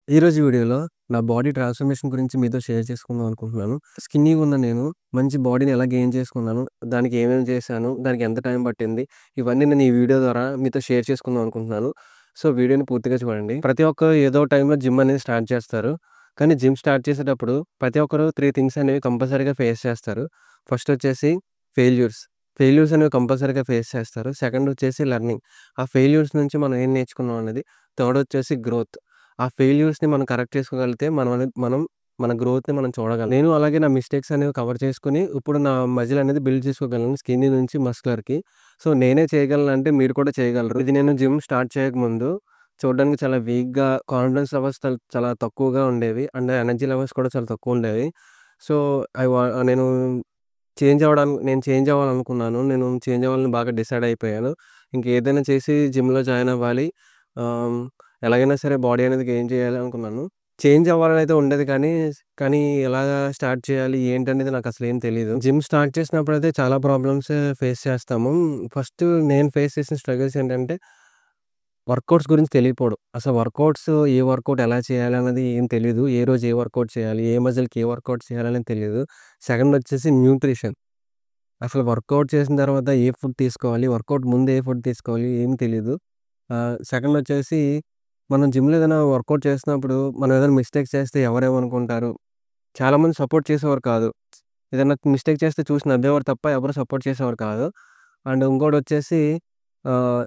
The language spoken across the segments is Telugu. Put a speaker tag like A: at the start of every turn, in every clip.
A: ఈరోజు వీడియోలో నా బాడీ ట్రాన్స్‌ఫర్మేషన్ గురించి మీతో షేర్ చేసుకుందాం అనుకుంటున్నాను. స్కిన్నీగా ఉన్న నేను మంచి బాడీని ఎలా గెయిన్ చేసుకున్నాను, దానికి ఏమేమి చేశాను, దానికి ఎంత టైం పట్టింది, ఇవన్నీ నేను ఈ వీడియో ద్వారా మీతో షేర్ చేసుకుందాం అనుకుంటున్నాను. సో, వీడియోని పూర్తిగా చూడండి. ప్రతి ఒక్కరు ఏదో టైంలో జిమ్ అనేది స్టార్ట్ చేస్తారు. కానీ జిమ్ స్టార్ట్ చేసేటప్పుడు ప్రతి ఒక్కరు 3 థింగ్స్ అనేవి కంపల్సరీగా ఫేస్ చేస్తారు. ఫస్ట్ వచ్చేసి ఫెయిల్యూర్స్. ఫెయిల్యూర్స్ అనేవి కంపల్సరీగా ఫేస్ చేస్తారు. సెకండ్ వచ్చేసి లెర్నింగ్. ఆ ఫెయిల్యూర్స్ నుంచి మనం ఏం నేర్చుకున్నాం అనేది. థర్డ్ వచ్చేసి గ్రోత్. ఆ ఫెయిల్యూర్స్‌ని మనం కరెక్ట్ చేసుకోగలిగితే మనం మన గ్రోత్‌ని మనం చూడగలం. నేను అలాగే నా మిస్టేక్స్ అనేవి కవర్ చేసుకొని, ఇప్పుడు నా మజిల్ అనేది బిల్డ్ చేసుకోగలను. స్కిన్నీ నుంచి మస్కులర్‌కి. సో, నేనే చేయగలనంటే మీరు కూడా చేయగలరు. ఇది నేను జిమ్ స్టార్ట్ చేయకముందు చూడడానికి చాలా వీక్‌గా, కాన్ఫిడెన్స్ లెవెల్స్ చాలా తక్కువగా ఉండేవి. అండ్ ఎనర్జీ లెవెల్స్ కూడా చాలా తక్కువ ఉండేవి. సో, ఐ వా నేను నేను చేంజ్ అవ్వాలనుకున్నాను. నేను చేంజ్ అవ్వాలని బాగా డిసైడ్ అయిపోయాను. ఇంకేదైనా చేసి జిమ్‌లో జాయిన్ అవ్వాలి. ఆహ్, ఎలాగైనా సరే బాడీ అనేది గెయిన్ చేయాలి అనుకున్నాను. చేంజ్ అవ్వాలనైతే ఉండేది కానీ ఎలాగా స్టార్ట్ చేయాలి ఏంటనేది నాకసలేం తెలీదు. జిమ్ స్టార్ట్ చేసినప్పుడైతే చాలా ప్రాబ్లమ్స్ ఫేస్ చేస్తాము. ఫస్ట్ నేను ఫేస్ చేసిన స్ట్రగుల్స్ ఏంటంటే వర్కౌట్స్ గురించి తెలియకపోవడం. అసలు ఏ వర్కౌట్ ఎలా చేయాలి అన్నది ఏం తెలీదు. ఏ రోజు ఏ వర్కౌట్ చేయాలి, ఏ మజిల్‌కి ఏ వర్కౌట్ చేయాలనేది తెలీదు. సెకండ్ వచ్చేసి న్యూట్రిషన్. అసలు వర్కౌట్ చేసిన తర్వాత ఏ ఫుడ్ తీసుకోవాలి, వర్కౌట్ ముందు ఏ ఫుడ్ తీసుకోవాలి ఏమి తెలీదు. సెకండ్ వచ్చేసి మనం జిమ్‌లో ఏదైనా వర్కౌట్ చేస్తున్నప్పుడు మనం ఏదైనా మిస్టేక్స్ చేస్తే ఎవరేమనుకుంటారు? చాలామంది సపోర్ట్ చేసేవారు కాదు. ఏదైనా మిస్టేక్ చేస్తే చూసి నవ్వేవారు తప్ప ఎవరు సపోర్ట్ చేసేవారు కాదు. అండ్ ఇంకోటొచ్చేసి ఆహ్,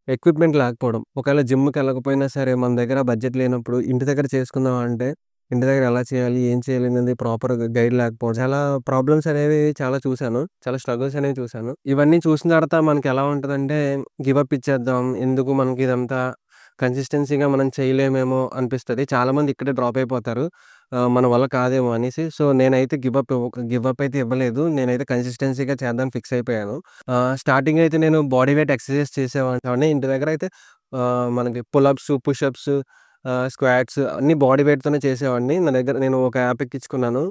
A: ఎక్విప్‌మెంట్ లేకపోవడం. ఒకవేళ జిమ్‌కెళ్ళకపోయినా సరే మన దగ్గర బడ్జెట్ లేనప్పుడు ఇంటి దగ్గర చేసుకుందాం అంటే, ఇంటి దగ్గర ఎలా చేయాలి, ఏం చేయాలి అనేది ప్రాపర్‌గా గైడ్ లేకపోవడం. చాలా ప్రాబ్లమ్స్ అనేవి చాలా చూసాను. చాలా స్ట్రగుల్స్ అనేవి చూసాను. ఇవన్నీ చూసిన తర్వాత మనకెలా ఉంటదంటే గివ్ అప్ ఇచ్చేద్దాం. ఎందుకు మనకిదంతా కన్సిస్టెన్సీగా మనం చేయలేమేమో అనిపిస్తది. చాలామంది ఇక్కడే డ్రాప్ అయిపోతారు. మన వల్ల కాదేమో అనేసి. సో, నేనైతే గివ్ అప్ అయితే ఇవ్వలేదు. నేనైతే కన్సిస్టెన్సీగా చేద్దామని ఫిక్స్ అయిపోయాను. స్టార్టింగ్ అయితే నేను బాడీ వెయిట్ ఎక్సర్‌సైజ్ చేసేవాడిని. ఇంటి దగ్గర అయితే మనకి పుష్ అప్స్, స్క్వాట్స్ అన్నీ బాడీ వెయిట్‌తోనే చేసేవాడిని. నేను ఒక యాప్ ఎక్కించుకున్నాను.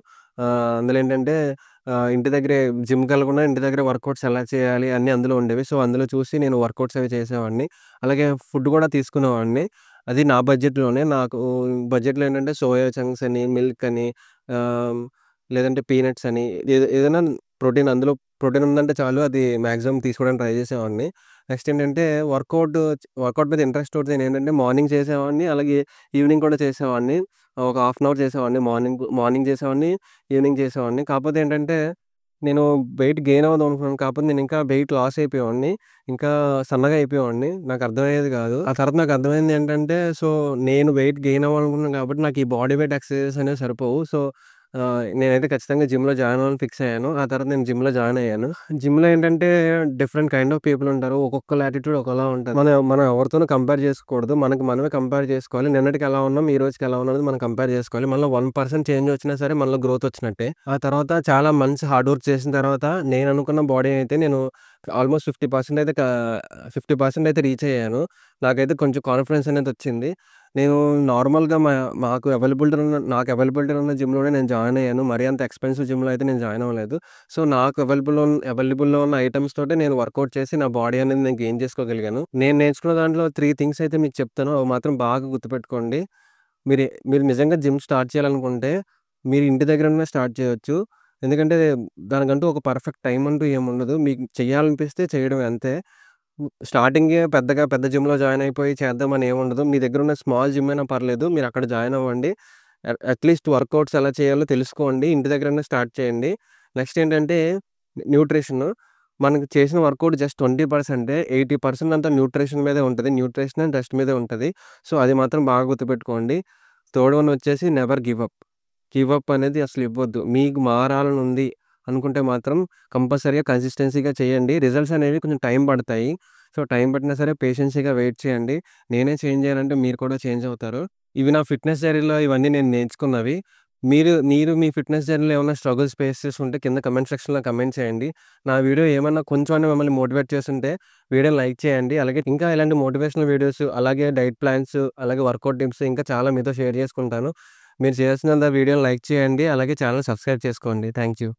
A: అందులో ఏంటంటే ఇంటి దగ్గరే జిమ్‌కెళ్ళకుండా ఇంటి దగ్గరే వర్కౌట్స్ ఎలా చేయాలి అన్నీ అందులో ఉండేవి. సో, అందులో చూసి నేను వర్కౌట్స్ అవి చేసేవాడిని. అలాగే ఫుడ్ కూడా తీసుకునేవాడిని. అది నా బడ్జెట్‌లోనే. నాకు బడ్జెట్‌లో ఏంటంటే సోయా చంక్స్ అని, మిల్క్ అని, ఆహ్, లేదంటే పీనట్స్ అని ఏదైనా ప్రోటీన్ ఉందంటే చాలు అది మాక్సిమం తీసుకోవడానికి ట్రై చేసేవాడిని. నెక్స్ట్ ఏంటంటే వర్కౌట్ మీద ఇంట్రెస్ట్ తోటి నేనేంటంటే మార్నింగ్ చేసేవాడిని. అలాగే ఈవినింగ్ కూడా చేసేవాడిని. ఒక హాఫ్ అన్ అవర్ చేసేవాడిని. మార్నింగ్ చేసేవాడిని, ఈవినింగ్ చేసేవాడిని. కాకపోతే ఏంటంటే నేను వెయిట్ గెయిన్ అవుదాం అనుకున్నాను. కాకపోతే నేను ఇంకా వెయిట్ లాస్ అయిపోయేవాడిని. ఇంకా సన్నగా అయిపోయేవాడిని. నాకు అర్థమయ్యేది కాదు. ఆ తర్వాత నాకు అర్థమైంది ఏంటంటే నేను వెయిట్ గెయిన్ అవ్వాలనుకున్నాను కాబట్టి నాకు ఈ బాడీ వెయిట్ ఎక్సర్‌సైజెస్ అనేవి సరిపోవు. నేనైతే ఖచ్చితంగా జిమ్‌లో జాయిన్ అవ్వాలని ఫిక్స్ అయ్యాను. ఆ తర్వాత నేను జిమ్‌లో జాయిన్ అయ్యాను. జిమ్‌లో ఏంటంటే డిఫరెంట్ కైండ్ ఆఫ్ పీపుల్ ఉంటారు. ఒక్కొక్కళ్ళ యాటిట్యూడ్ ఒకలా ఉంటది. మనం ఎవరితోనూ కంపేర్ చేసుకోకూడదు. మనకి మనమే కంపేర్ చేసుకోవాలి. నిన్నటికి ఎలా ఉన్నాం, ఈ రోజుకి ఎలా ఉన్నాం అనేది మనం కంపేర్ చేసుకోవాలి. మనలో 1% చేంజ్ వచ్చినా సరే మనలో గ్రోత్ వచ్చినట్టే. ఆ తర్వాత చాలా మంత్స్ హార్డ్ వర్క్ చేసిన తర్వాత నేను అనుకున్న బాడీ అయితే నేను ఆల్మోస్ట్ 50% అయితే రీచ్ అయ్యాను. నాకైతే కొంచెం కాన్ఫిడెన్స్ అనేది వచ్చింది. నేను నార్మల్‌గా నాకు అవైలబిలిటీ ఉన్న జిమ్‌లోనే నేను జాయిన్ అయ్యాను. మరీ అంత ఎక్స్‌పెన్సివ్ జిమ్‌లో అయితే నేను జాయిన్ అవ్వలేదు. సో, నాకు అవైలబుల్‌లో ఉన్న ఐటెమ్స్ తోటే నేను వర్కౌట్ చేసి నా బాడీ అనేది నేను గెయిన్ చేసుకోగలిగాను. నేను నేర్చుకున్న దాంట్లో 3 థింగ్స్ అయితే మీకు చెప్తాను. అవి మాత్రం బాగా గుర్తుపెట్టుకోండి. మీరు నిజంగా జిమ్ స్టార్ట్ చేయాలనుకుంటే మీరు ఇంటి దగ్గరనే స్టార్ట్ చేయొచ్చు. ఎందుకంటే దానికంటూ ఒక పర్ఫెక్ట్ టైమ్ అంటూ ఏముండదు. మీకు చేయాలనిపిస్తే చేయడమే అంతే. స్టార్టింగే పెద్ద జిమ్‌లో జాయిన్ అయిపోయి చేద్దామని ఏముండదు. మీ దగ్గరున్న స్మాల్ జిమ్ అయినా పర్లేదు. మీరక్కడ జాయిన్ అవ్వండి. అట్‌లీస్ట్ వర్కౌట్స్ ఎలా చేయాలో తెలుసుకోండి. ఇంటి దగ్గరనే స్టార్ట్ చేయండి. నెక్స్ట్ ఏంటంటే న్యూట్రిషన్. మనకు చేసిన వర్కౌట్ జస్ట్ 20%. 80% అంతా న్యూట్రిషన్ మీదే ఉంటది. న్యూట్రిషన్ అండ్ రెస్ట్ మీదే ఉంటది. సో, అది మాత్రం బాగా గుర్తుపెట్టుకోండి. థర్డ్ వన్ వచ్చేసి never give up. Give up అనేది అసలు ఇవ్వొద్దు. మీకు మారాలని ఉంది అనుకుంటే మాత్రం కంపల్సరీగా కన్సిస్టెన్సీగా చేయండి. రిజల్ట్స్ అనేవి కొంచెం టైం పడతాయి. సో, టైం పట్టినా సరే పేషెన్సీగా వెయిట్ చేయండి. నేనే చేంజ్ అయ్యానంటే మీరు కూడా చేంజ్ అవుతారు. ఇవి నా ఫిట్‌నెస్ జర్నీలో ఇవన్నీ నేను నేర్చుకున్నవి. మీరు మీ ఫిట్‌నెస్ జర్నీలో ఏమన్నా స్ట్రగుల్స్ ఫేస్ చేసుంటే కింద కామెంట్ సెక్షన్‌లో కామెంట్ చేయండి. నా వీడియో ఏమన్నా కొంచెం అన్నా మిమ్మల్ని మోటివేట్ చేసుంటే వీడియోని లైక్ చేయండి. అలాగే ఇంకా ఇలాంటి మోటివేషనల్ వీడియోస్, అలాగే డైట్ ప్లాన్స్, అలాగే వర్కౌట్ టిప్స్ ఇంకా చాలా మీతో షేర్ చేసుకుంటాను. మీరు చేయాల్సిందల్లా వీడియోని లైక్ చేయండి. అలాగే ఛానెల్ సబ్స్క్రైబ్ చేసుకోండి. Thank you.